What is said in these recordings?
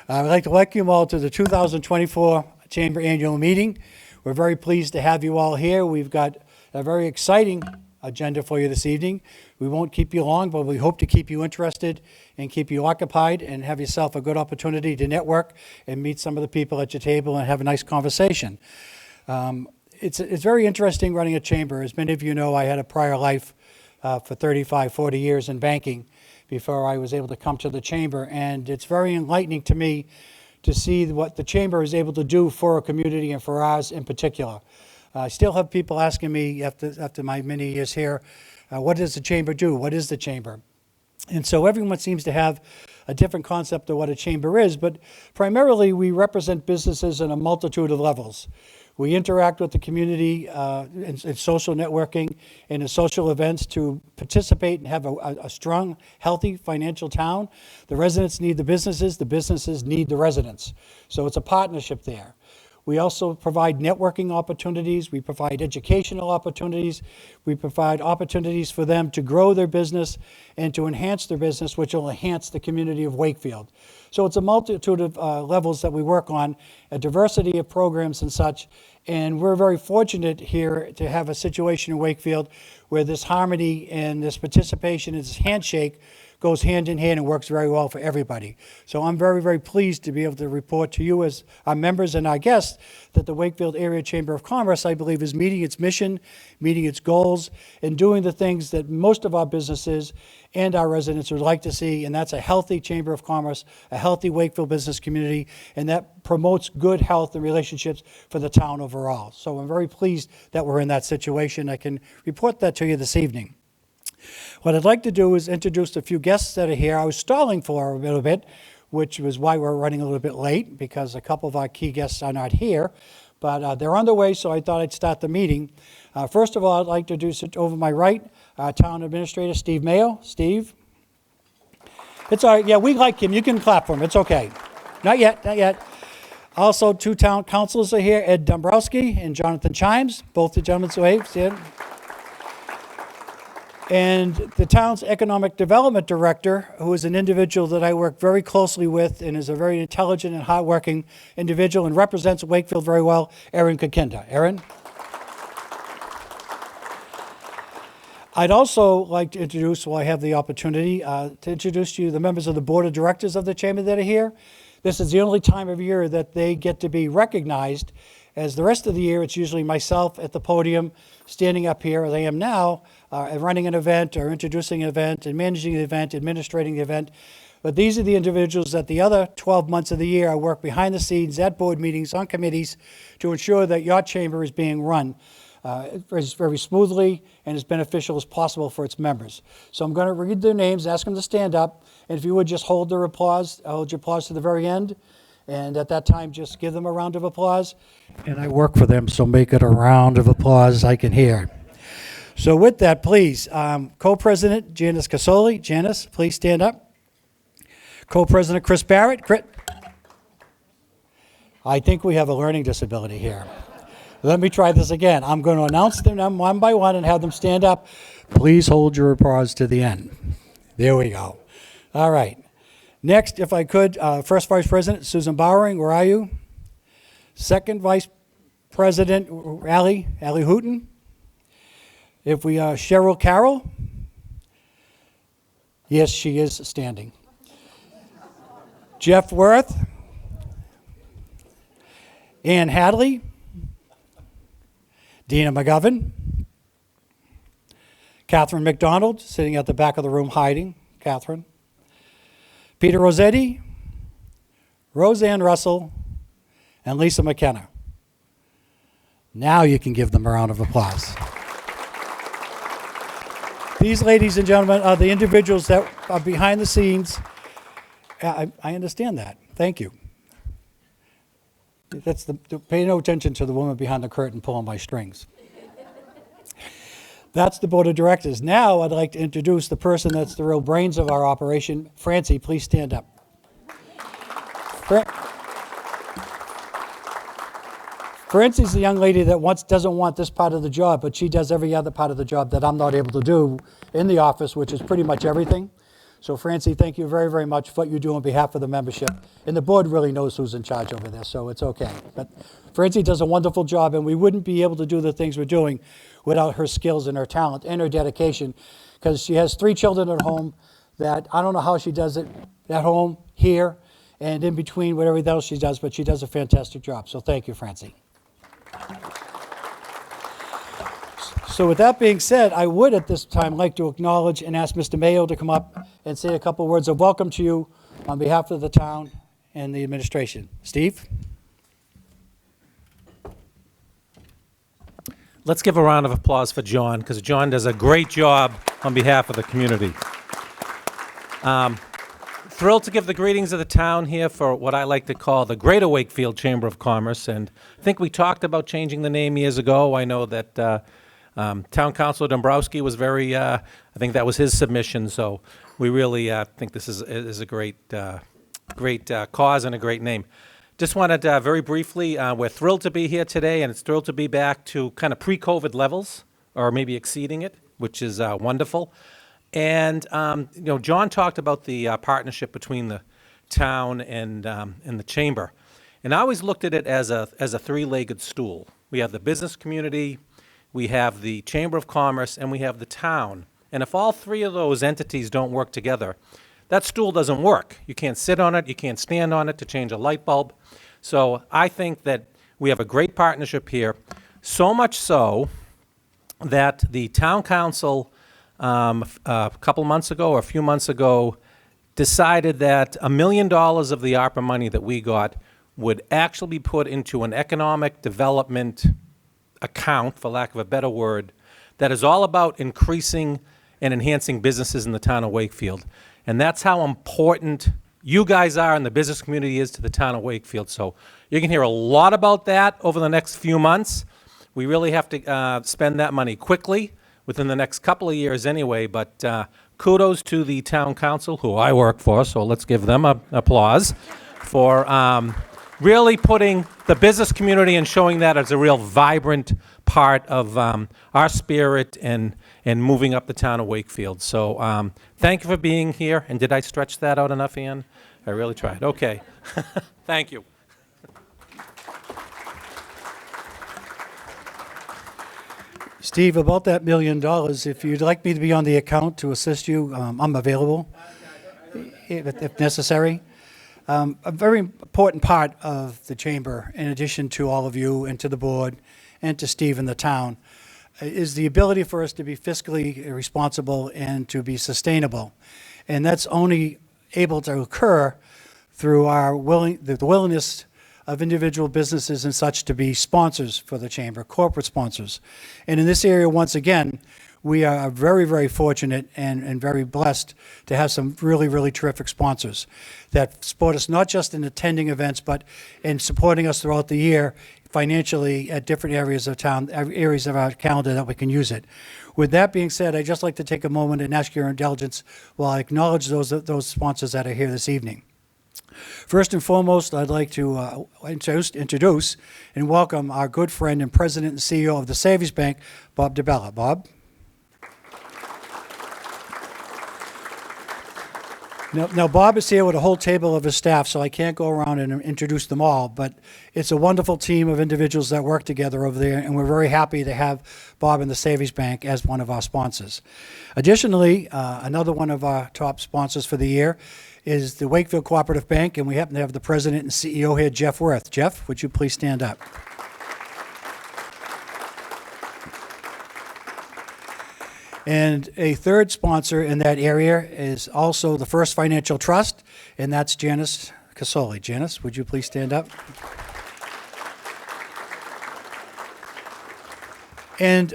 I'd like to welcome you all to the 2024 Chamber Annual Meeting. We're very pleased to have you all here. We've got a very exciting agenda for you this evening. We won't keep you long, but we hope to keep you interested and keep you occupied and have yourself a good opportunity to network and meet some of the people at your table and have a nice conversation. It's very interesting running a chamber. As many of you know, I had a prior life for 35, 40 years in banking before I was able to come to the chamber, and it's very enlightening to me to see what the chamber is able to do for a community and for ours in particular. I still have people asking me after my many years here, what does the chamber do? What is the chamber? And so everyone seems to have a different concept of what a chamber is, but primarily we represent businesses in a multitude of levels. We interact with the community in social networking and in social events to participate and have a strong, healthy financial town. The residents need the businesses need the residents. So it's a partnership there. We also provide networking opportunities. We provide educational opportunities. We provide opportunities for them to grow their business and to enhance their business, which will enhance the community of Wakefield. So it's a multitude of levels that we work on, a diversity of programs and such. And we're very fortunate here to have a situation in Wakefield where this harmony and this participation and this handshake goes hand in hand and works very well for everybody. So I'm very, very pleased to be able to report to you as our members and our guests that the Wakefield Area Chamber of Commerce, I believe, is meeting its mission, meeting its goals, and doing the things that most of our businesses and our residents would like to see, and that's a healthy Chamber of Commerce, a healthy Wakefield business community, and that promotes good health and relationships for the town overall. So I'm very pleased that we're in that situation. I can report that to you this evening. What I'd like to do is introduce a few guests that are here. I was stalling for a little bit, which was why we're running a little bit late, because a couple of our key guests are not here. But they're on their way, so I thought I'd start the meeting. First of all, I'd like to introduce it over my right, Town Administrator Steve Mayo. Steve? It's all right. Yeah, we like him. You can clap for him. It's okay. Not yet, not yet. Also, two town councilors are here, Ed Dombrowski and Jonathan Chimes. Both the gentlemen wave. See it? And the town's economic development director, who is an individual that I work very closely with and is a very intelligent and hardworking individual and represents Wakefield very well, Erin Kakinda. Erin? I'd also like to introduce, while I have the opportunity, to introduce to you the members of the board of directors of the chamber that are here. This is the only time of year that they get to be recognized. As the rest of the year, it's usually myself at the podium, standing up here, as I am now, running an event or introducing an event and managing the event, administrating the event. But these are the individuals that the other 12 months of the year I work behind the scenes at board meetings, on committees, to ensure that your chamber is being run very smoothly and as beneficial as possible for its members. So I'm going to read their names, ask them to stand up, and if you would just hold your applause to the very end. And at that time, just give them a round of applause. And I work for them, so make it a round of applause I can hear. So with that, please, Co-President Janice Casoli. Janice, please stand up. Co-President Chris Barrett. I think we have a learning disability here. Let me try this again. I'm going to announce them one by one and have them stand up. Please hold your applause to the end. There we go. All right. Next, if I could, First Vice President Susan Bowering, where are you? Second Vice President Allie Hooten. If we Cheryl Carroll. Yes, she is standing. Jeff Worth. Ann Hadley. Dina McGovern. Catherine McDonald, sitting at the back of the room hiding. Catherine. Peter Rossetti, Roseanne Russell, and Lisa McKenna. Now you can give them a round of applause. These ladies and gentlemen are the individuals that are behind the scenes. I understand that. Thank you. Pay no attention to the woman behind the curtain pulling my strings. That's the board of directors. Now I'd like to introduce the person that's the real brains of our operation. Francie, please stand up. Francie's the young lady that doesn't want this part of the job, but she does every other part of the job that I'm not able to do in the office, which is pretty much everything. So Francie, thank you very, very much for what you do on behalf of the membership. And the board really knows who's in charge over there, so it's okay. But Francie does a wonderful job, and we wouldn't be able to do the things we're doing without her skills and her talent and her dedication, because she has 3 children at home that I don't know how she does it at home, here, and in between, whatever else she does, but she does a fantastic job. So thank you, Francie. So with that being said, I would at this time like to acknowledge and ask Mr. Mayo to come up and say a couple words of welcome to you on behalf of the town and the administration. Steve? Let's give a round of applause for John, because John does a great job on behalf of the community. Thrilled to give the greetings of the town here for what I like to call the Greater Wakefield Chamber of Commerce, and I think we talked about changing the name years ago. I know that Town Councilor Dombrowski was very, I think that was his submission, so we really think this is a great cause and a great name. Just wanted very briefly, we're thrilled to be here today, and it's thrilled to be back to kind of pre-COVID levels, or maybe exceeding it, which is wonderful. And John talked about the partnership between the town and the chamber, and I always looked at it as a 3-legged stool. We have the business community, we have the Chamber of Commerce, and we have the town. And if all 3 of those entities don't work together, that stool doesn't work. You can't sit on it, you can't stand on it to change a light bulb. So I think that we have a great partnership here, so much so that the town council a couple months ago or a few months ago decided that $1 million of the ARPA money that we got would actually be put into an economic development account, for lack of a better word, that is all about increasing and enhancing businesses in the town of Wakefield. And that's how important you guys are and the business community is to the town of Wakefield. So you can hear a lot about that over the next few months. We really have to spend that money quickly, within the next couple of years anyway, but kudos to the town council, who I work for, so let's give them applause, for really putting the business community and showing that as a real vibrant part of our spirit and moving up the town of Wakefield. So thank you for being here, and did I stretch that out enough, Ian? I really tried. Okay. Thank you. Steve, about that $1 million, if you'd like me to be on the account to assist you, I'm available if necessary. A very important part of the chamber, in addition to all of you and to the board and to Steve and the town, is the ability for us to be fiscally responsible and to be sustainable. And that's only able to occur through the willingness of individual businesses and such to be sponsors for the chamber, corporate sponsors. And in this area, once again, we are very, very fortunate and very blessed to have some really, really terrific sponsors that support us not just in attending events, but in supporting us throughout the year financially at different areas of town, areas of our calendar that we can use it. With that being said, I'd just like to take a moment and ask your indulgence while I acknowledge those sponsors that are here this evening. First and foremost, I'd like to introduce and welcome our good friend and president and CEO of the Savings Bank, Bob DiBella. Bob? Now, Bob is here with a whole table of his staff, so I can't go around and introduce them all, but it's a wonderful team of individuals that work together over there, and we're very happy to have Bob and the Savings Bank as one of our sponsors. Additionally, another one of our top sponsors for the year is the Wakefield Cooperative Bank, and we happen to have the president and CEO here, Jeff Worth. Jeff, would you please stand up? And a third sponsor in that area is also the First Financial Trust, and that's Janice Casoli. Janice, would you please stand up? And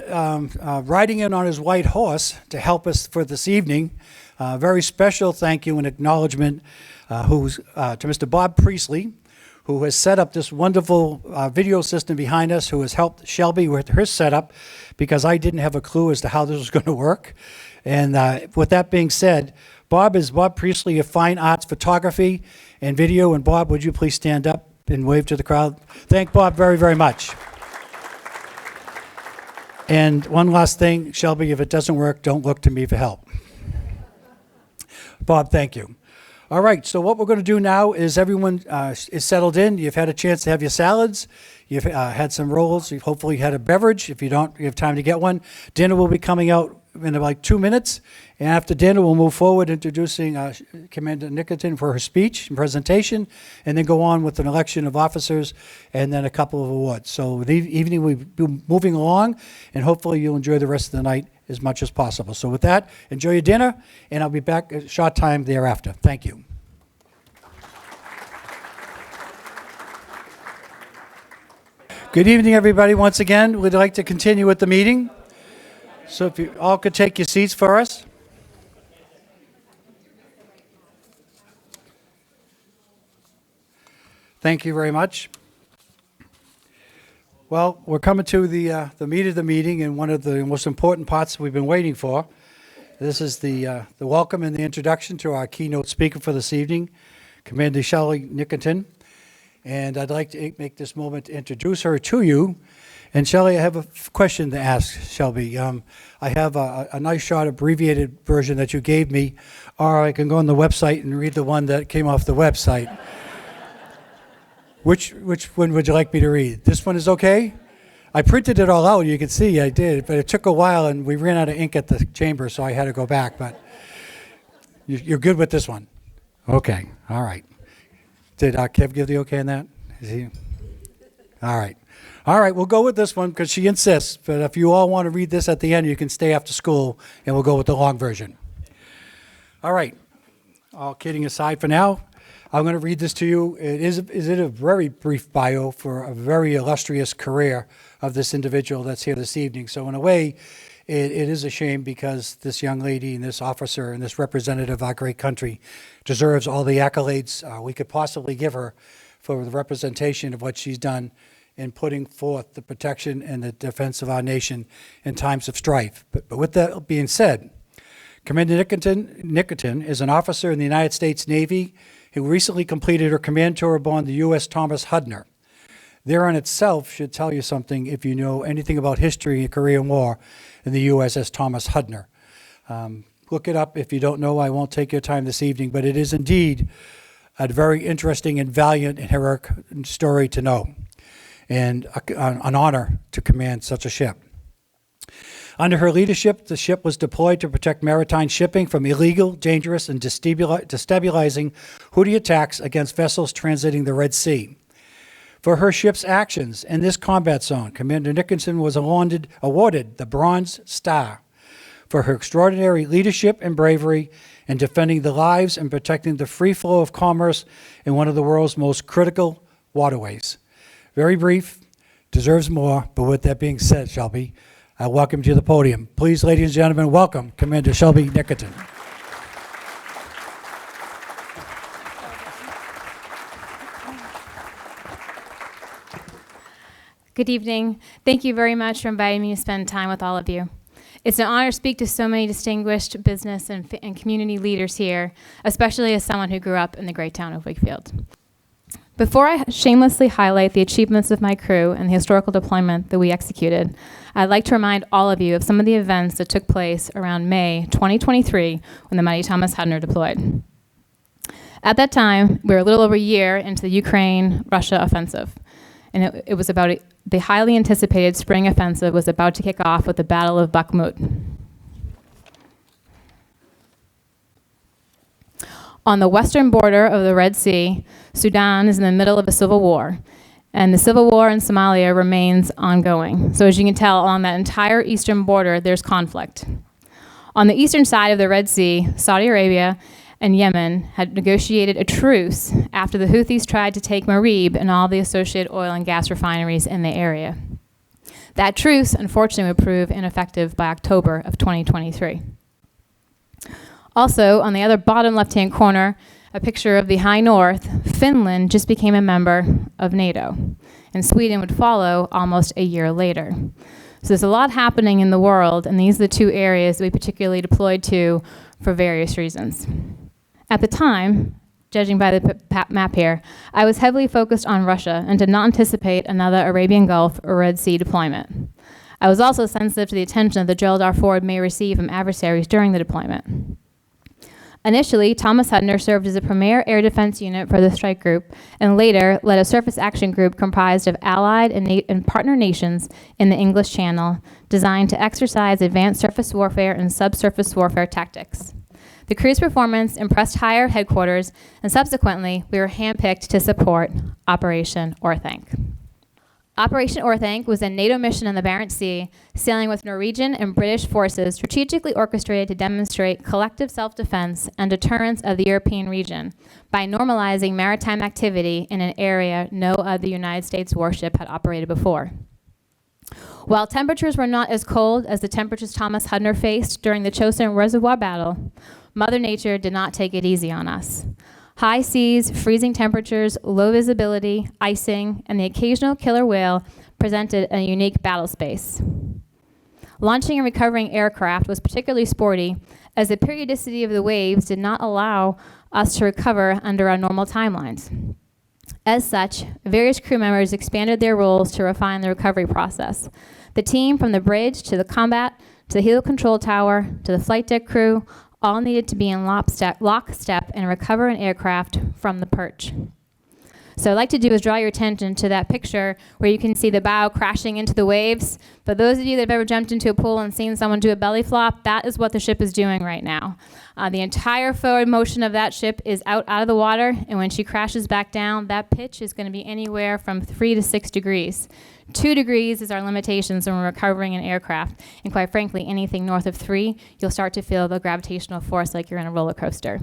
riding in on his white horse to help us for this evening, very special thank you and acknowledgement to Mr. Bob Priestley, who has set up this wonderful video system behind us, who has helped Shelby with her setup, because I didn't have a clue as to how this was going to work. And with that being said, Bob is Bob Priestley of Fine Arts Photography and Video. And Bob, would you please stand up and wave to the crowd? Thank Bob very, very much. And one last thing, Shelby, if it doesn't work, don't look to me for help. Bob, thank you. All right, so what we're going to do now is everyone is settled in. You've had a chance to have your salads. You've had some rolls. You've hopefully had a beverage. If you don't, you have time to get one. Dinner will be coming out in about 2 minutes. And after dinner, we'll move forward introducing Commander Nickerton for her speech and presentation, and then go on with an election of officers and then a couple of awards. So the evening we'll be moving along, and hopefully you'll enjoy the rest of the night as much as possible. So with that, enjoy your dinner, and I'll be back a short time thereafter. Thank you. Good evening, everybody. Once again, we'd like to continue with the meeting. So if you all could take your seats for us. Thank you very much. Well, we're coming to the meat of the meeting, and one of the most important parts we've been waiting for. This is the welcome and the introduction to our keynote speaker for this evening, Commander Shelley Nickerton. And I'd like to make this moment to introduce her to you. And Shelley, I have a question to ask, Shelby. I have a nice short abbreviated version that you gave me, or I can go on the website and read the one that came off the website. Which one would you like me to read? This one is okay? I printed it all out, you can see I did, but it took a while and we ran out of ink at the chamber, so I had to go back, but you're good with this one? Okay, all right. Did Kev give the okay on that? Is he? All right. All right, we'll go with this one because she insists, but if you all want to read this at the end, you can stay after school and we'll go with the long version. All right, all kidding aside for now, I'm going to read this to you. It is a very brief bio for a very illustrious career of this individual that's here this evening. So in a way, it is a shame because this young lady and this officer and this representative of our great country deserves all the accolades we could possibly give her for the representation of what she's done in putting forth the protection and the defense of our nation in times of strife. But with that being said, Commander Nickerton is an officer in the United States Navy who recently completed her command tour aboard the U.S. Thomas Hudner. There in itself should tell you something if you know anything about history and Korean War in the USS Thomas Hudner. Look it up if you don't know. I won't take your time this evening, but it is indeed a very interesting and valiant and heroic story to know, and an honor to command such a ship. Under her leadership, the ship was deployed to protect maritime shipping from illegal, dangerous, and destabilizing Houthi attacks against vessels transiting the Red Sea. For her ship's actions in this combat zone, Commander Nickerton was awarded the Bronze Star for her extraordinary leadership and bravery in defending the lives and protecting the free flow of commerce in one of the world's most critical waterways. Very brief, deserves more, but with that being said, Shelby, I welcome you to the podium. Please, ladies and gentlemen, welcome Commander Shelby Nickerton. Good evening. Thank you very much for inviting me to spend time with all of you. It's an honor to speak to so many distinguished business and community leaders here, especially as someone who grew up in the great town of Wakefield. Before I shamelessly highlight the achievements of my crew and the historical deployment that we executed, I'd like to remind all of you of some of the events that took place around May 2023 when the mighty Thomas Hudner deployed. At that time, we were a little over a year into the Ukraine-Russia offensive, and it was about the highly anticipated spring offensive was about to kick off with the Battle of Bakhmut. On the western border of the Red Sea, Sudan is in the middle of a civil war, and the civil war in Somalia remains ongoing. So as you can tell, along that entire eastern border, there's conflict. On the eastern side of the Red Sea, Saudi Arabia and Yemen had negotiated a truce after the Houthis tried to take Marib and all the associated oil and gas refineries in the area. That truce, unfortunately, would prove ineffective by October of 2023. Also, on the other bottom left-hand corner, a picture of the High North. Finland just became a member of NATO, and Sweden would follow almost a year later. So there's a lot happening in the world, and these are the two areas that we particularly deployed to for various reasons. At the time, judging by the map here, I was heavily focused on Russia and did not anticipate another Arabian Gulf or Red Sea deployment. I was also sensitive to the attention that the Gerald R. Ford may receive from adversaries during the deployment. Initially, Thomas Hudner served as a premier air defense unit for the strike group, and later led a surface action group comprised of allied and partner nations in the English Channel, designed to exercise advanced surface warfare and subsurface warfare tactics. The crew's performance impressed higher headquarters, and subsequently, we were handpicked to support Operation Orthanc. Operation Orthanc was a NATO mission in the Barents Sea, sailing with Norwegian and British forces strategically orchestrated to demonstrate collective self-defense and deterrence of the European region by normalizing maritime activity in an area no other United States warship had operated before. While temperatures were not as cold as the temperatures Thomas Hudner faced during the Chosin Reservoir battle, Mother Nature did not take it easy on us. High seas, freezing temperatures, low visibility, icing, and the occasional killer whale presented a unique battle space. Launching and recovering aircraft was particularly sporty, as the periodicity of the waves did not allow us to recover under our normal timelines. As such, various crew members expanded their roles to refine the recovery process. The team, from the bridge to the combat, to the helo control tower, to the flight deck crew, all needed to be in lockstep and recover an aircraft from the perch. So I'd like to do is draw your attention to that picture where you can see the bow crashing into the waves. For those of you that have ever jumped into a pool and seen someone do a belly flop, that is what the ship is doing right now. The entire forward motion of that ship is out of the water, and when she crashes back down, that pitch is going to be anywhere from 3 to 6 degrees. 2 degrees is our limitations when we're recovering an aircraft, and quite frankly, anything north of 3, you'll start to feel the gravitational force like you're in a roller coaster.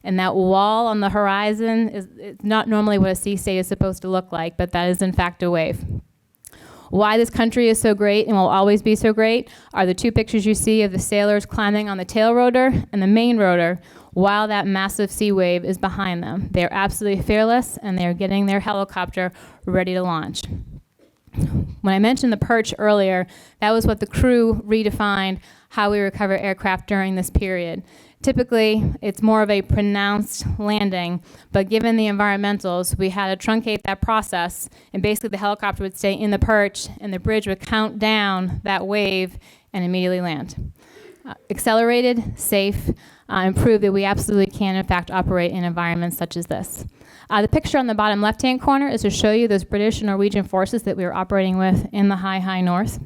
And that wall on the horizon is not normally what a sea state is supposed to look like, but that is in fact a wave. Why this country is so great and will always be so great are the 2 pictures you see of the sailors climbing on the tail rotor and the main rotor while that massive sea wave is behind them. They're absolutely fearless, and they're getting their helicopter ready to launch. When I mentioned the perch earlier, that was what the crew redefined how we recover aircraft during this period. Typically, it's more of a pronounced landing, but given the environmentals, we had to truncate that process, and basically the helicopter would stay in the perch, and the bridge would count down that wave and immediately land. Accelerated, safe, and prove that we absolutely can, in fact, operate in environments such as this. The picture on the bottom left-hand corner is to show you those British and Norwegian forces that we were operating with in the high north.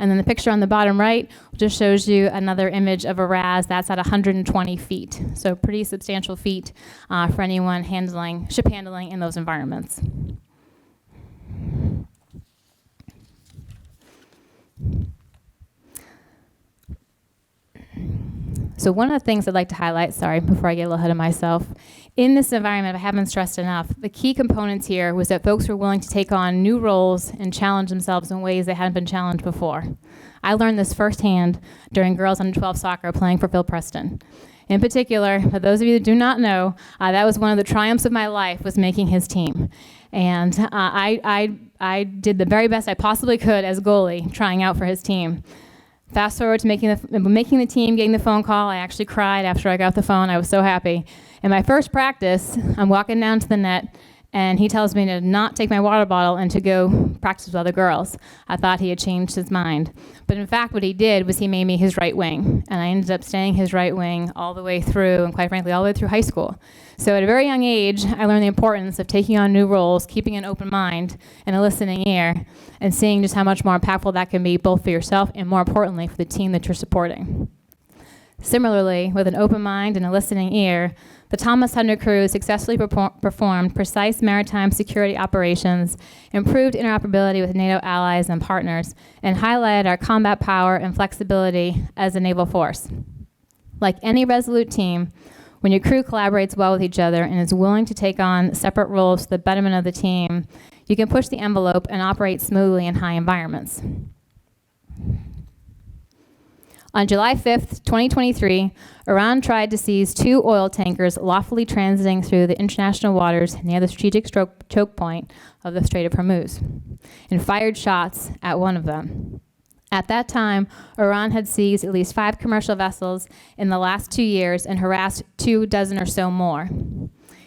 And then the picture on the bottom right just shows you another image of a RAS that's at 120 feet. So pretty substantial feat for anyone ship handling in those environments. So one of the things I'd like to highlight, before I get a little ahead of myself, in this environment, I haven't stressed enough, the key components here was that folks were willing to take on new roles and challenge themselves in ways they hadn't been challenged before. I learned this firsthand during girls under 12 soccer playing for Phil Preston. In particular, for those of you that do not know, that was one of the triumphs of my life, was making his team. And I did the very best I possibly could as goalie, trying out for his team. Fast forward to making the team, getting the phone call. I actually cried after I got the phone. I was so happy. In my first practice, I'm walking down to the net, and he tells me to not take my water bottle and to go practice with other girls. I thought he had changed his mind. But in fact, what he did was he made me his right wing, and I ended up staying his right wing all the way through, and quite frankly, all the way through high school. So at a very young age, I learned the importance of taking on new roles, keeping an open mind and a listening ear, and seeing just how much more impactful that can be, both for yourself and, more importantly, for the team that you're supporting. Similarly, with an open mind and a listening ear, the Thomas Hudner crew successfully performed precise maritime security operations, improved interoperability with NATO allies and partners, and highlighted our combat power and flexibility as a naval force. Like any resolute team, when your crew collaborates well with each other and is willing to take on separate roles for the betterment of the team, you can push the envelope and operate smoothly in high environments. On July 5th, 2023, Iran tried to seize 2 oil tankers lawfully transiting through the international waters near the strategic choke point of the Strait of Hormuz, and fired shots at one of them. At that time, Iran had seized at least 5 commercial vessels in the last 2 years and harassed 24 or so more.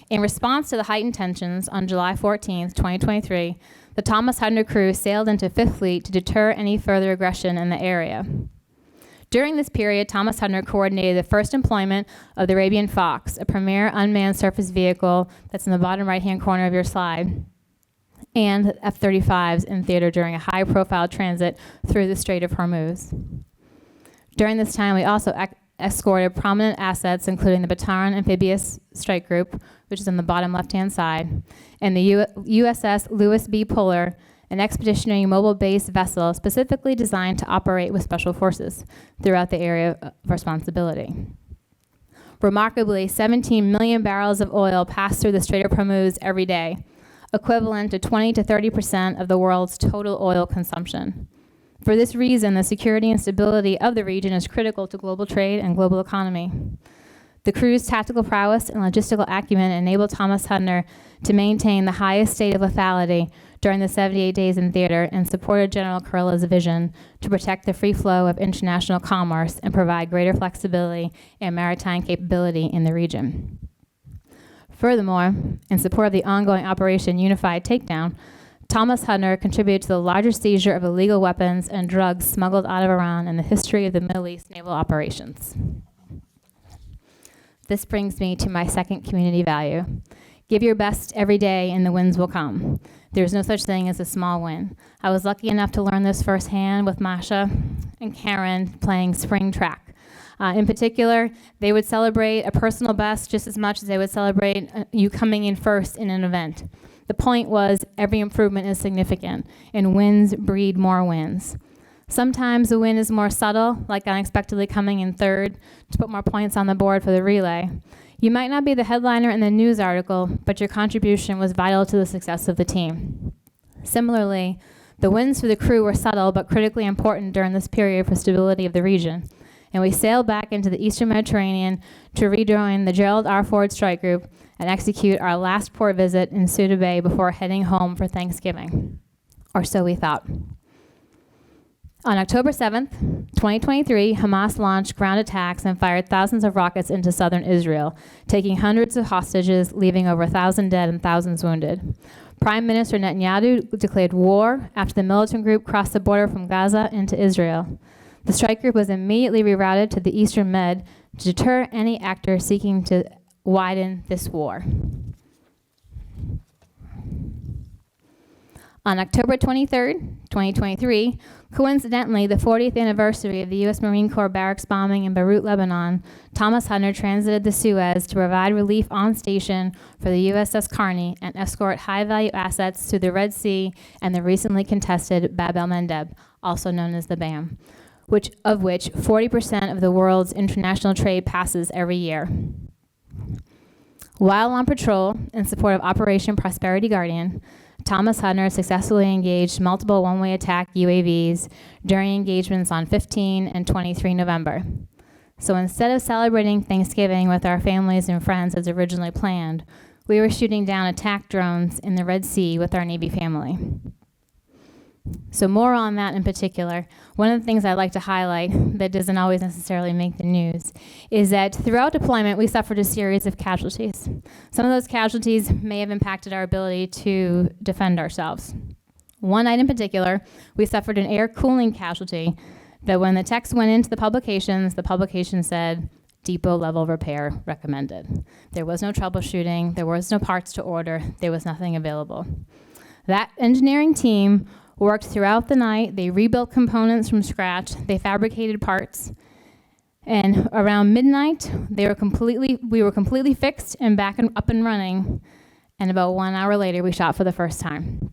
In response to the heightened tensions, on July 14th, 2023, the Thomas Hudner crew sailed into Fifth Fleet to deter any further aggression in the area. During this period, Thomas Hudner coordinated the first employment of the Arabian Fox, a premier unmanned surface vehicle that's in the bottom right-hand corner of your slide, and F-35s in theater during a high-profile transit through the Strait of Hormuz. During this time, we also escorted prominent assets, including the Bataan Amphibious Strike Group, which is on the bottom left-hand side, and the USS Lewis B. Puller, an expeditionary mobile-based vessel specifically designed to operate with special forces throughout the area of responsibility. Remarkably, 17 million barrels of oil pass through the Strait of Hormuz every day, equivalent to 20 to 30% of the world's total oil consumption. For this reason, the security and stability of the region is critical to global trade and global economy. The crew's tactical prowess and logistical acumen enabled Thomas Hudner to maintain the highest state of lethality during the 78 days in theater and supported General Kurilla's vision to protect the free flow of international commerce and provide greater flexibility and maritime capability in the region. Furthermore, in support of the ongoing Operation Unified Takedown, Thomas Hudner contributed to the largest seizure of illegal weapons and drugs smuggled out of Iran in the history of the Middle East naval operations. This brings me to my second community value. Give your best every day and the wins will come. There's no such thing as a small win. I was lucky enough to learn this firsthand with Masha and Karen playing spring track. In particular, they would celebrate a personal best just as much as they would celebrate you coming in first in an event. The point was every improvement is significant, and wins breed more wins. Sometimes the win is more subtle, like unexpectedly coming in third to put more points on the board for the relay. You might not be the headliner in the news article, but your contribution was vital to the success of the team. Similarly, the wins for the crew were subtle but critically important during this period for stability of the region. And we sailed back into the Eastern Mediterranean to rejoin the Gerald R. Ford Strike Group and execute our last port visit in Ceuta Bay before heading home for Thanksgiving. Or so we thought. On October 7th, 2023, Hamas launched ground attacks and fired thousands of rockets into southern Israel, taking hundreds of hostages, leaving over 1,000 dead and thousands wounded. Prime Minister Netanyahu declared war after the militant group crossed the border from Gaza into Israel. The strike group was immediately rerouted to the Eastern Med to deter any actor seeking to widen this war. On October 23rd, 2023, coincidentally the 40th anniversary of the U.S. Marine Corps barracks bombing in Beirut, Lebanon, Thomas Hudner transited the Suez to provide relief on station for the USS Carney and escort high-value assets through the Red Sea and the recently contested Bab el-Mandeb, also known as the BAM, of which 40% of the world's international trade passes every year. While on patrol in support of Operation Prosperity Guardian, Thomas Hudner successfully engaged multiple one-way attack UAVs during engagements on 15 and 23 November. So instead of celebrating Thanksgiving with our families and friends as originally planned, we were shooting down attack drones in the Red Sea with our Navy family. So more on that in particular. One of the things I'd like to highlight that doesn't always necessarily make the news is that throughout deployment, we suffered a series of casualties. Some of those casualties may have impacted our ability to defend ourselves. One night in particular, we suffered an air cooling casualty that when the text went into the publication said, depot level repair recommended. There was no troubleshooting, there was no parts to order, there was nothing available. That engineering team worked throughout the night. They rebuilt components from scratch. They fabricated parts. And around midnight, we were completely fixed and back and up and running. And about 1 hour later, we shot for the first time.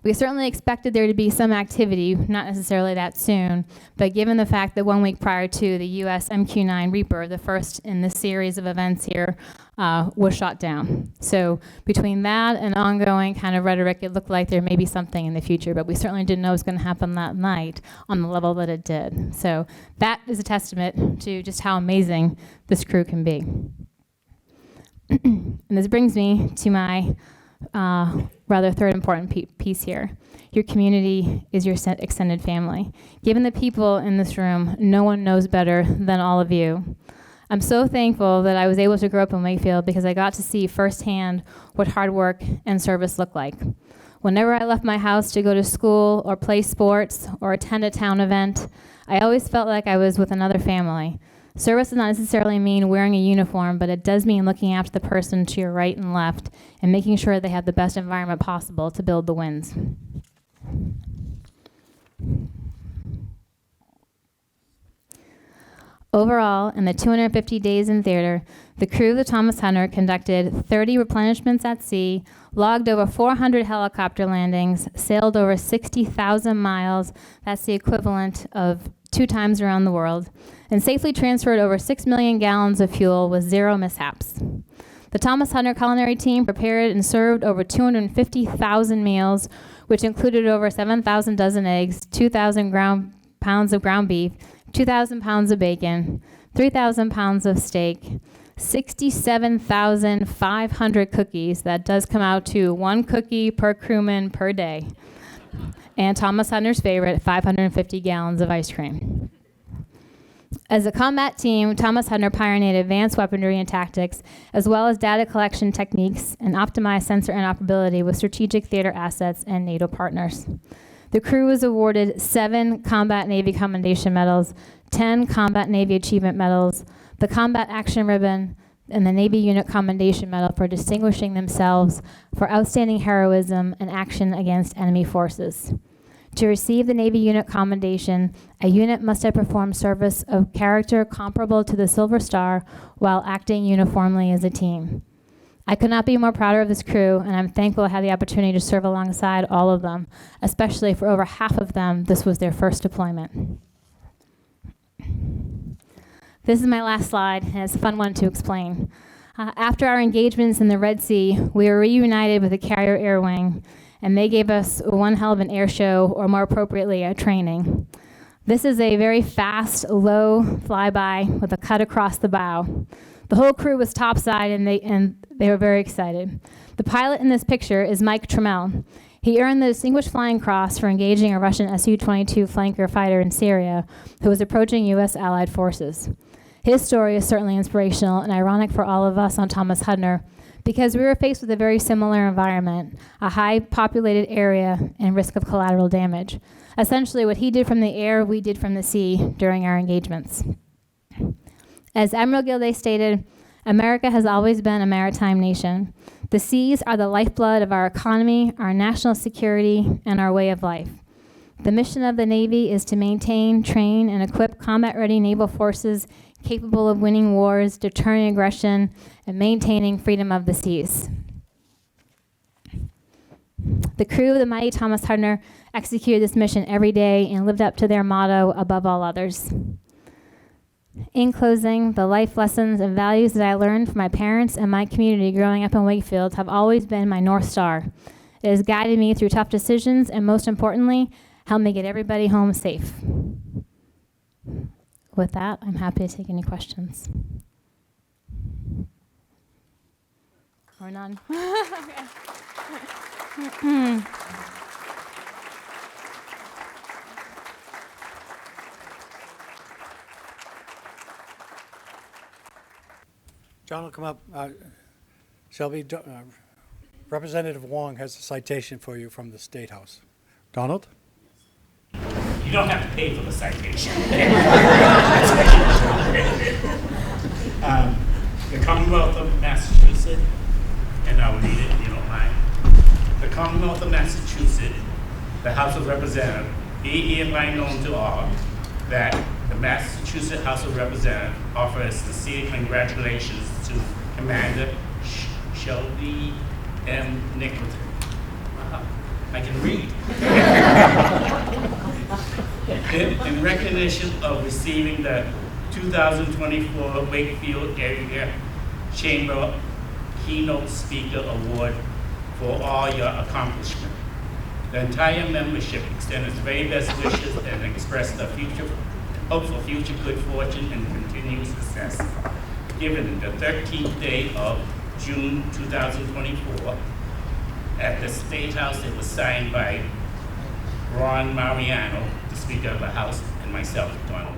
We certainly expected there to be some activity, not necessarily that soon, but given the fact that 1 week prior to the U.S. MQ-9 Reaper, the first in this series of events here, was shot down. So between that and ongoing kind of rhetoric, it looked like there may be something in the future, but we certainly didn't know it was going to happen that night on the level that it did. So that is a testament to just how amazing this crew can be. And this brings me to my rather third important piece here. Your community is your extended family. Given the people in this room, no one knows better than all of you. I'm so thankful that I was able to grow up in Wakefield because I got to see firsthand what hard work and service look like. Whenever I left my house to go to school or play sports or attend a town event, I always felt like I was with another family. Service does not necessarily mean wearing a uniform, but it does mean looking after the person to your right and left and making sure they have the best environment possible to build the wins. Overall, in the 250 days in theater, the crew of the Thomas Hunter conducted 30 replenishments at sea, logged over 400 helicopter landings, sailed over 60,000 miles, that's the equivalent of 2 times around the world, and safely transferred over 6 million gallons of fuel with 0 mishaps. The Thomas Hunter culinary team prepared and served over 250,000 meals, which included over 7,000 dozen eggs, 2,000 pounds of ground beef, 2,000 pounds of bacon, 3,000 pounds of steak, 67,500 cookies. That does come out to 1 cookie per crewman per day. And Thomas Hunter's favorite, 550 gallons of ice cream. As a combat team, Thomas Hunter pioneered advanced weaponry and tactics, as well as data collection techniques and optimized sensor interoperability with strategic theater assets and NATO partners. The crew was awarded 7 Combat Navy Commendation Medals, 10 Combat Navy Achievement Medals, the Combat Action Ribbon, and the Navy Unit Commendation Medal for distinguishing themselves for outstanding heroism and action against enemy forces. To receive the Navy Unit Commendation, a unit must have performed service of character comparable to the Silver Star while acting uniformly as a team. I could not be more prouder of this crew, and I'm thankful I had the opportunity to serve alongside all of them, especially for over half of them, this was their first deployment. This is my last slide, and it's a fun one to explain. After our engagements in the Red Sea, we were reunited with the Carrier Air Wing, and they gave us one hell of an air show, or more appropriately, a training. This is a very fast, low flyby with a cut across the bow. The whole crew was topside, and they were very excited. The pilot in this picture is Mike Trammell. He earned the Distinguished Flying Cross for engaging a Russian Su-22 flanker fighter in Syria who was approaching U.S. allied forces. His story is certainly inspirational and ironic for all of us on Thomas Hunter because we were faced with a very similar environment, a high populated area and risk of collateral damage. Essentially, what he did from the air, we did from the sea during our engagements. As Admiral Gilday stated, America has always been a maritime nation. The seas are the lifeblood of our economy, our national security, and our way of life. The mission of the Navy is to maintain, train, and equip combat-ready naval forces capable of winning wars, deterring aggression, and maintaining freedom of the seas. The crew of the mighty Thomas Hunter executed this mission every day and lived up to their motto, above all others. In closing, the life lessons and values that I learned from my parents and my community growing up in Wakefield have always been my North Star. It has guided me through tough decisions and, most importantly, helped me get everybody home safe. With that, I'm happy to take any questions. Or none. John will come up. Shelby, Representative Wong has a citation for you from the State House. Donald? You don't have to pay for the citation. The Commonwealth of Massachusetts, and I'll read it if you don't mind. The Commonwealth of Massachusetts, the House of Representatives, be hereby known to all that the Massachusetts House of Representatives offers sincere congratulations to Commander Shelby M. Nicholson. I can read. In recognition of receiving the 2024 Wakefield Area Chamber Keynote Speaker Award for all your accomplishment. The entire membership extends its very best wishes and express the hope for future good fortune and continued success. Given the 13th day of June 2024, at the State House, it was signed by Ron Mariano, the Speaker of the House, and myself, Donald.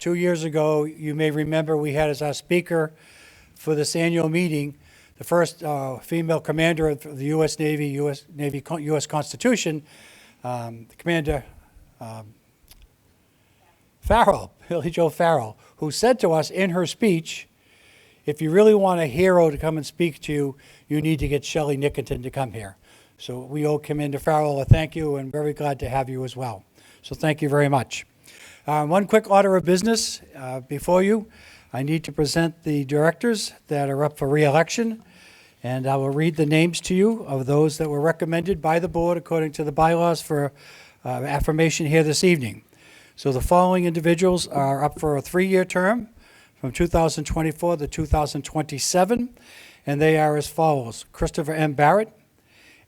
2 years ago, you may remember we had as our speaker for this annual meeting the first female commander of the U.S. Navy, U.S. Constitution, Commander Farrell, Billy Joe Farrell, who said to us in her speech, if you really want a hero to come and speak to you, you need to get Shelley Nickerton to come here. So we owe Commander Farrell a thank you, and very glad to have you as well. So thank you very much. One quick order of business before you. I need to present the directors that are up for re-election, and I will read the names to you of those that were recommended by the board according to the bylaws for affirmation here this evening. So the following individuals are up for a 3-year term from 2024 to 2027, and they are as follows: Christopher M. Barrett,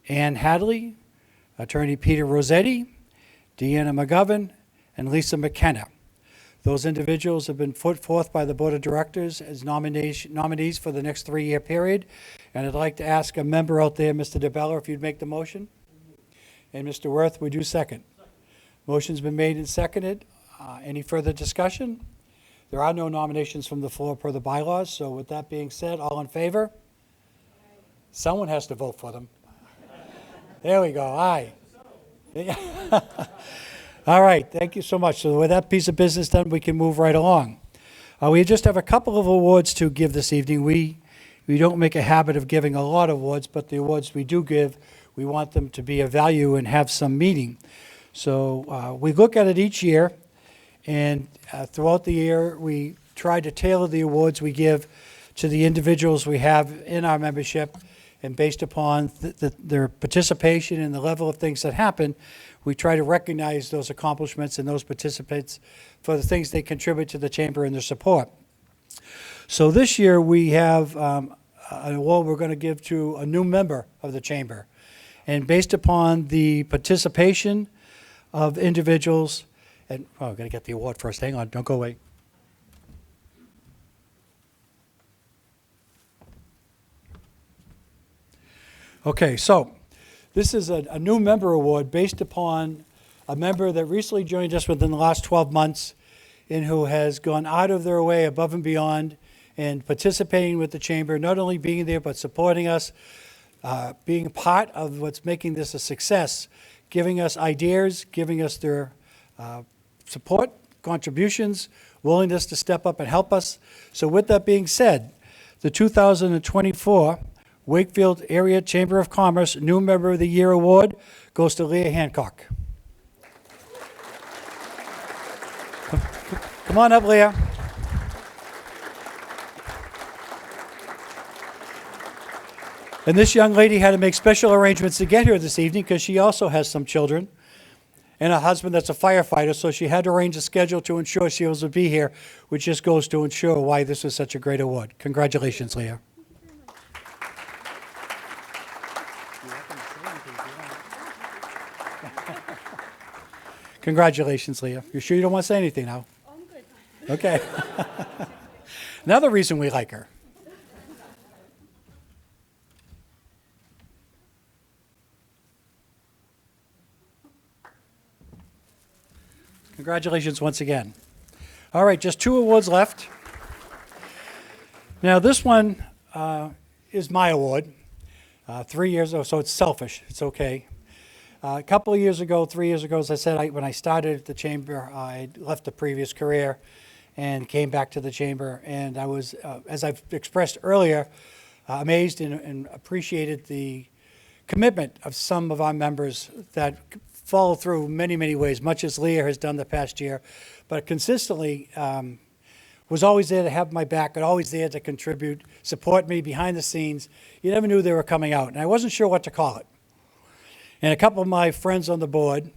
Ann Hadley, Attorney Peter Rossetti, Deanna McGovern, and Lisa McKenna. Those individuals have been put forth by the Board of Directors as nominees for the next 3-year period, and I'd like to ask a member out there, Mr. DeBella, if you'd make the motion, and Mr. Worth, would you second? Motion's been made and seconded. Any further discussion? There are no nominations from the floor per the bylaws, so with that being said, all in favor? Someone has to vote for them. There we go, aye. All right, thank you so much. So with that piece of business done, we can move right along. We just have a couple of awards to give this evening. We don't make a habit of giving a lot of awards, but the awards we do give, we want them to be of value and have some meaning. So we look at it each year, and throughout the year, we try to tailor the awards we give to the individuals we have in our membership, and based upon their participation and the level of things that happen, we try to recognize those accomplishments and those participants for the things they contribute to the chamber and their support. So this year we have an award we're going to give to a new member of the chamber. And based upon the participation of individuals, and I'm going to get the award first. Hang on, don't go away. Okay, so this is a new member award based upon a member that recently joined us within the last 12 months and who has gone out of their way above and beyond and participating with the chamber, not only being there but supporting us, being a part of what's making this a success, giving us ideas, giving us their support, contributions, willingness to step up and help us. So with that being said, the 2024 Wakefield Area Chamber of Commerce New Member of the Year Award goes to Leah Hancock. Come on up, Leah. And this young lady had to make special arrangements to get here this evening because she also has some children and a husband that's a firefighter, so she had to arrange a schedule to ensure she was to be here, which just goes to ensure why this is such a great award. Congratulations, Leah. Congratulations, Leah. You sure you don't want to say anything now? Oh, I'm good. Okay. Another reason we like her. Congratulations once again. All right, just 2 awards left. Now, this one is my award. 3 years ago, so it's selfish. It's okay. A couple of years ago, 3 years ago, as I said, when I started the chamber, I left the previous career and came back to the chamber. And I was, as I've expressed earlier, amazed and appreciated the commitment of some of our members that follow through many, many ways, much as Leah has done the past year, but consistently was always there to have my back and always there to contribute, support me behind the scenes. You never knew they were coming out, and I wasn't sure what to call it. And a couple of my friends on the board,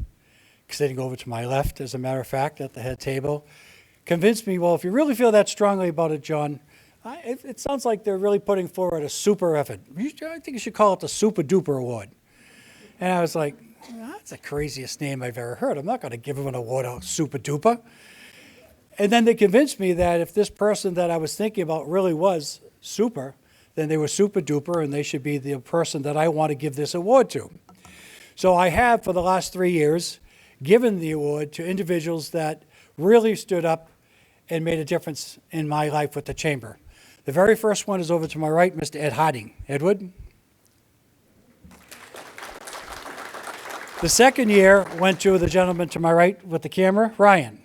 sitting over to my left, as a matter of fact, at the head table, convinced me, well, if you really feel that strongly about it, John, it sounds like they're really putting forward a super effort. I think you should call it the Super Duper Award. And I was like, that's the craziest name I've ever heard. I'm not going to give them an award out, Super Duper. And then they convinced me that if this person that I was thinking about really was super, then they were super duper and they should be the person that I want to give this award to. So I have, for the last 3 years, given the award to individuals that really stood up and made a difference in my life with the chamber. The very first one is over to my right, Mr. Ed Harding. Edward? The second year went to the gentleman to my right with the camera, Ryan.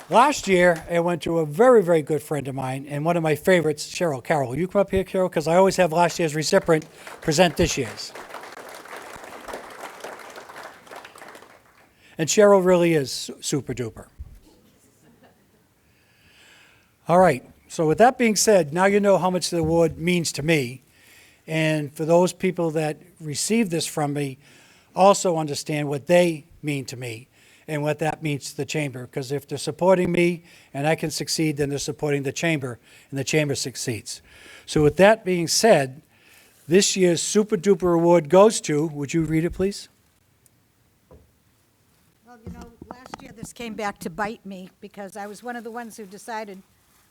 Last year, it went to a very, very good friend of mine and one of my favorites, Cheryl. Carol, will you come up here, Carol? Because I always have last year's recipient present this year's. And Cheryl really is super duper. All right, so with that being said, now you know how much the award means to me. And for those people that receive this from me, also understand what they mean to me and what that means to the chamber. Because if they're supporting me and I can succeed, then they're supporting the chamber, and the chamber succeeds. So with that being said, this year's Super Duper Award goes to, would you read it, please? Well, you know, last year this came back to bite me because I was one of the ones who decided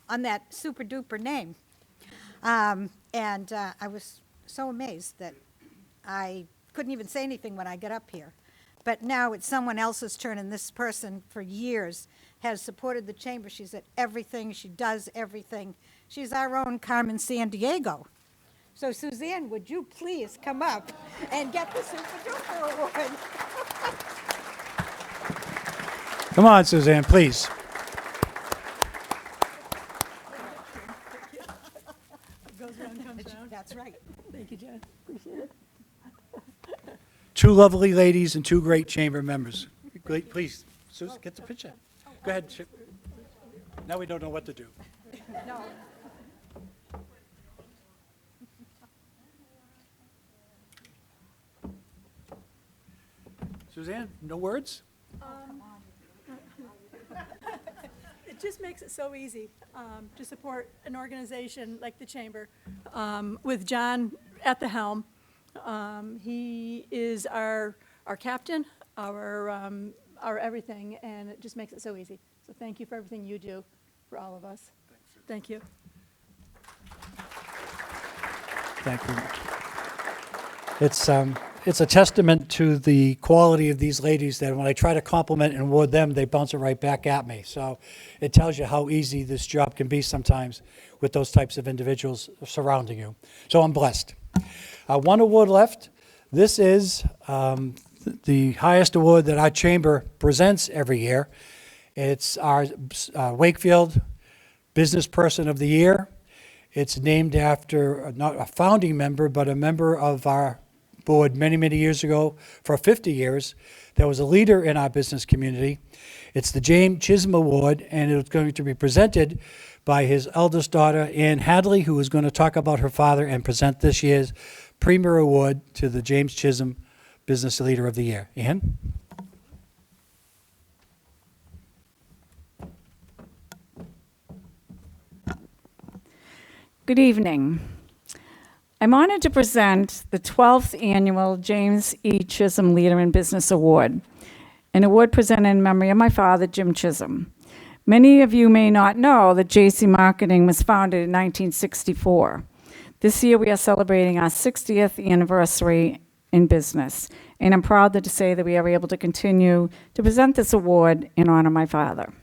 on that super duper name. I was so amazed that I couldn't even say anything when I got up here. But now it's someone else's turn, and this person for years has supported the chamber. She's at everything. She does everything. She's our own Carmen Sandiego. So Suzanne, would you please come up and get the Super Duper Award? Come on, Suzanne, please. That's right. Thank you, Jen. Appreciate it. Two lovely ladies and two great chamber members. Great, please, Susan, get the picture. Go ahead, Chip. Now we don't know what to do. No. Suzanne, no words? It just makes it so easy to support an organization like the Chamber with John at the helm. He is our captain, our everything, and it just makes it so easy. So thank you for everything you do for all of us. Thank you. Thank you. It's a testament to the quality of these ladies that when I try to compliment and award them, they bounce it right back at me. So it tells you how easy this job can be sometimes with those types of individuals surrounding you. So I'm blessed. One award left. This is the highest award that our chamber presents every year. It's our Wakefield Business Person of the Year. It's named after not a founding member, but a member of our board many, many years ago for 50 years that was a leader in our business community. It's the James Chisholm Award, and it's going to be presented by his eldest daughter, Ann Hadley, who is going to talk about her father and present this year's Premier Award to the James Chisholm Business Leader of the Year. Ann? Good evening. I'm honored to present the 12th Annual James E. Chisholm Leader in Business Award, an award presented in memory of my father, Jim Chisholm. Many of you may not know that JC Marketing was founded in 1964. This year we are celebrating our 60th anniversary in business, and I'm proud to say that we are able to continue to present this award in honor of my father.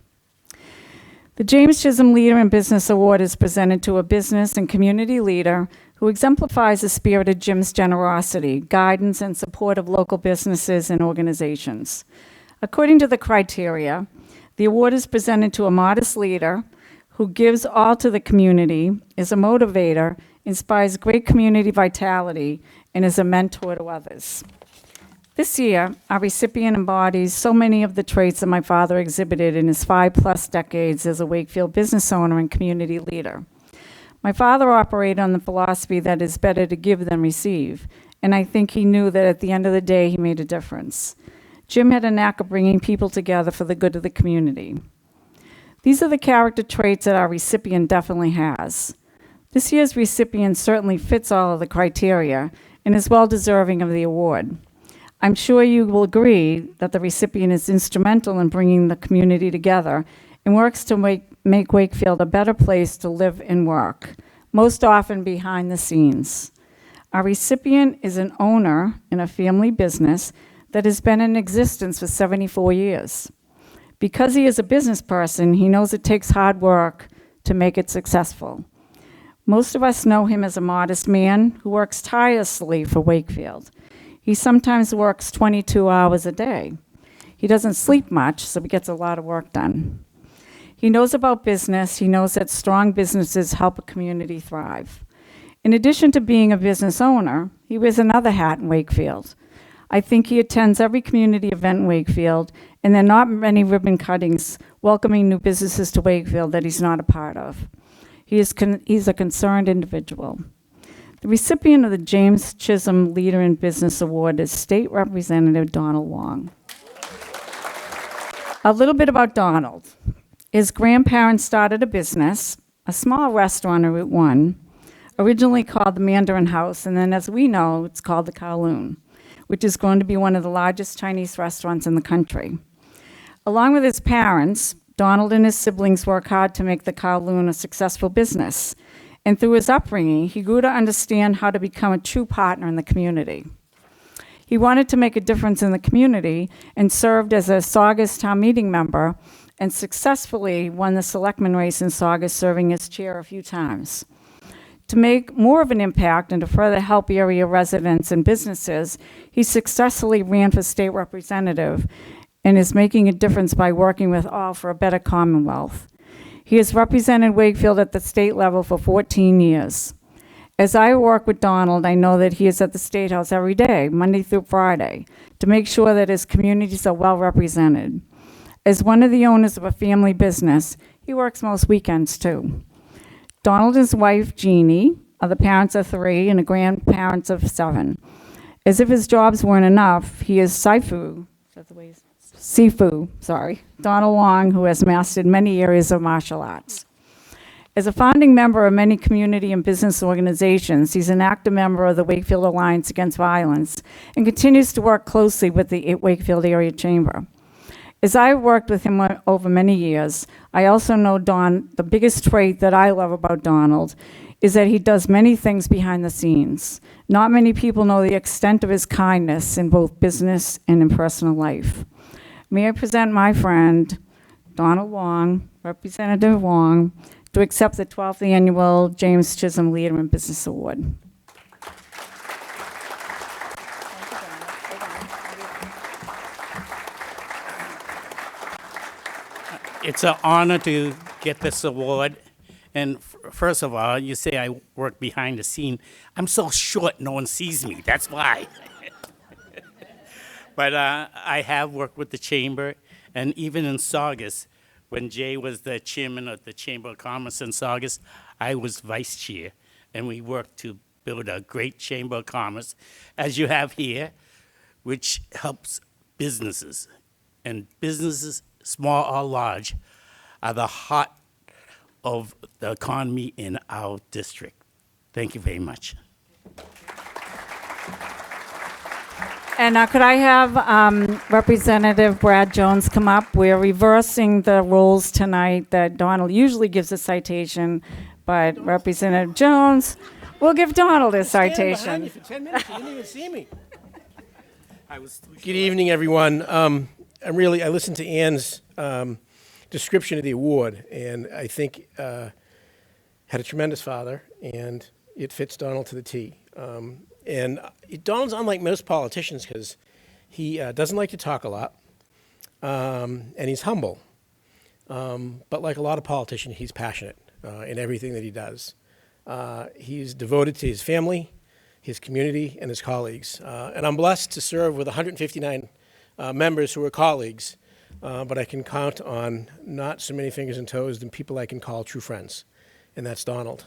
The James Chisholm Leader in Business Award is presented to a business and community leader who exemplifies the spirit of Jim's generosity, guidance, and support of local businesses and organizations. According to the criteria, the award is presented to a modest leader who gives all to the community, is a motivator, inspires great community vitality, and is a mentor to others. This year, our recipient embodies so many of the traits that my father exhibited in his 5+ decades as a Wakefield business owner and community leader. My father operated on the philosophy that it's better to give than receive, and I think he knew that at the end of the day, he made a difference. Jim had a knack of bringing people together for the good of the community. These are the character traits that our recipient definitely has. This year's recipient certainly fits all of the criteria and is well deserving of the award. I'm sure you will agree that the recipient is instrumental in bringing the community together and works to make Wakefield a better place to live and work, most often behind the scenes. Our recipient is an owner in a family business that has been in existence for 74 years. Because he is a business person, he knows it takes hard work to make it successful. Most of us know him as a modest man who works tirelessly for Wakefield. He sometimes works 22 hours a day. He doesn't sleep much, so he gets a lot of work done. He knows about business. He knows that strong businesses help a community thrive. In addition to being a business owner, he wears another hat in Wakefield. I think he attends every community event in Wakefield, and there are not many ribbon cuttings welcoming new businesses to Wakefield that he's not a part of. He's a concerned individual. The recipient of the James Chisholm Leader in Business Award is State Representative Donald Wong. A little bit about Donald. His grandparents started a business, a small restaurant on Route 1, originally called the Mandarin House, and then as we know, it's called the Kowloon, which is going to be one of the largest Chinese restaurants in the country. Along with his parents, Donald and his siblings work hard to make the Kowloon a successful business, and through his upbringing, he grew to understand how to become a true partner in the community. He wanted to make a difference in the community and served as a Saugus town meeting member and successfully won the selectman race in Saugus, serving as chair a few times. To make more of an impact and to further help area residents and businesses, he successfully ran for state representative and is making a difference by working with all for a better Commonwealth. He has represented Wakefield at the state level for 14 years. As I work with Donald, I know that he is at the State House every day, Monday through Friday, to make sure that his communities are well represented. As one of the owners of a family business, he works most weekends too. Donald and his wife, Jeannie, are the parents of 3 and the grandparents of 7. As if his jobs weren't enough, he is Sifu, Donald Wong, who has mastered many areas of martial arts. As a founding member of many community and business organizations, he's an active member of the Wakefield Alliance Against Violence and continues to work closely with the Wakefield Area Chamber. As I've worked with him over many years, I also know the biggest trait that I love about Donald is that he does many things behind the scenes. Not many people know the extent of his kindness in both business and in personal life. May I present my friend, Donald Wong, Representative Wong, to accept the 12th Annual James Chisholm Leader in Business Award. It's an honor to get this award. And first of all, you say I work behind the scene. I'm so short, no one sees me. That's why. But I have worked with the chamber, and even in Saugus, when Jay was the chairman of the Chamber of Commerce in Saugus, I was vice chair, and we worked to build a great Chamber of Commerce, as you have here, which helps businesses. And businesses, small or large, are the heart of the economy in our district. Thank you very much. And now could I have Representative Brad Jones come up? We're reversing the rules tonight that Donald usually gives a citation, but Representative Jones will give Donald a citation. Behind you for 10 minutes. You didn't even see me. Good evening, everyone. I listened to Ann's description of the award, and I think had a tremendous father, and it fits Donald to the T. And Donald's unlike most politicians because he doesn't like to talk a lot, and he's humble. But like a lot of politicians, he's passionate in everything that he does. He's devoted to his family, his community, and his colleagues. And I'm blessed to serve with 159 members who are colleagues, but I can count on not so many fingers and toes than people I can call true friends, and that's Donald.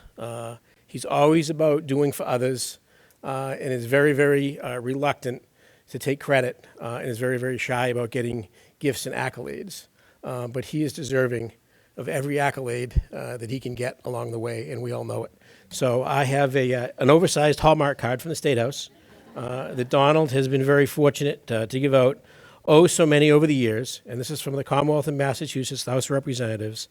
He's always about doing for others, and is very, very reluctant to take credit, and is very, very shy about getting gifts and accolades. But he is deserving of every accolade that he can get along the way, and we all know it. So I have an oversized Hallmark card from the State House that Donald has been very fortunate to give out so many over the years, and this is from the Commonwealth of Massachusetts, the House of Representatives,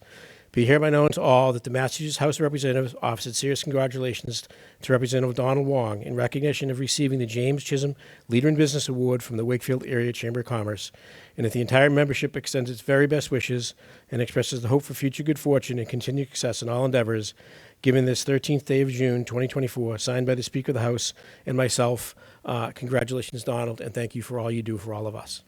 Be hereby known to all that the Massachusetts House of Representatives offers sincere congratulations to Representative Donald Wong in recognition of receiving the James Chisholm Leader in Business Award from the Wakefield Area Chamber of Commerce, and that the entire membership extends its very best wishes and expresses the hope for future good fortune and continued success in all endeavors, given this 13th day of June, 2024, signed by the Speaker of the House and myself. Congratulations, Donald, and thank you for all you do for all of us.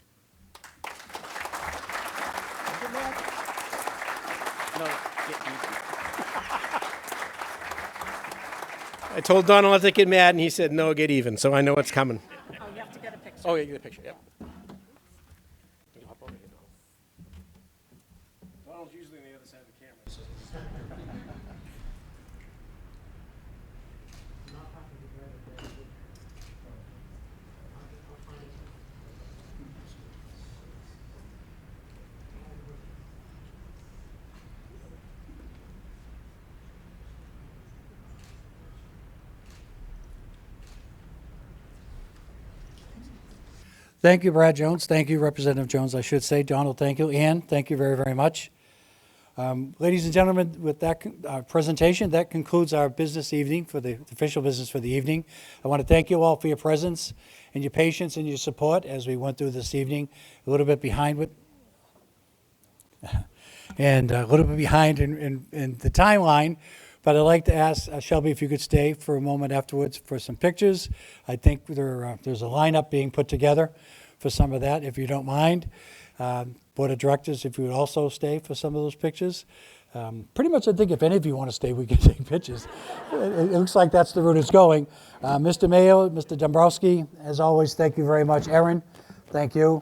I told Donald not to get mad, and he said, no, get even, so I know what's coming. Oh, you have to get a picture. Oh, yeah, get a picture, yep. Donald's usually on the other side of the camera, so. Thank you, Brad Jones. Thank you, Representative Jones, I should say. Donald, thank you. Ann, thank you very, very much. Ladies and gentlemen, with that presentation, that concludes our business evening, for the official business for the evening. I want to thank you all for your presence and your patience and your support as we went through this evening. A little bit behind with, and a little bit behind in the timeline. But I'd like to ask Shelby if you could stay for a moment afterwards for some pictures. I think there's a lineup being put together for some of that, if you don't mind. Board of Directors, if you would also stay for some of those pictures. Pretty much, I think if any of you want to stay, we can take pictures. It looks like that's the route it's going. Mr. Mayo, Mr. Dombrowski, as always, thank you very much. Erin, thank you.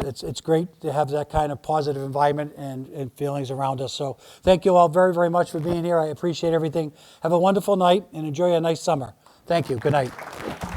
It's great to have that kind of positive environment and feelings around us. So thank you all very, very much for being here. I appreciate everything. Have a wonderful night and enjoy a nice summer. Thank you. Good night.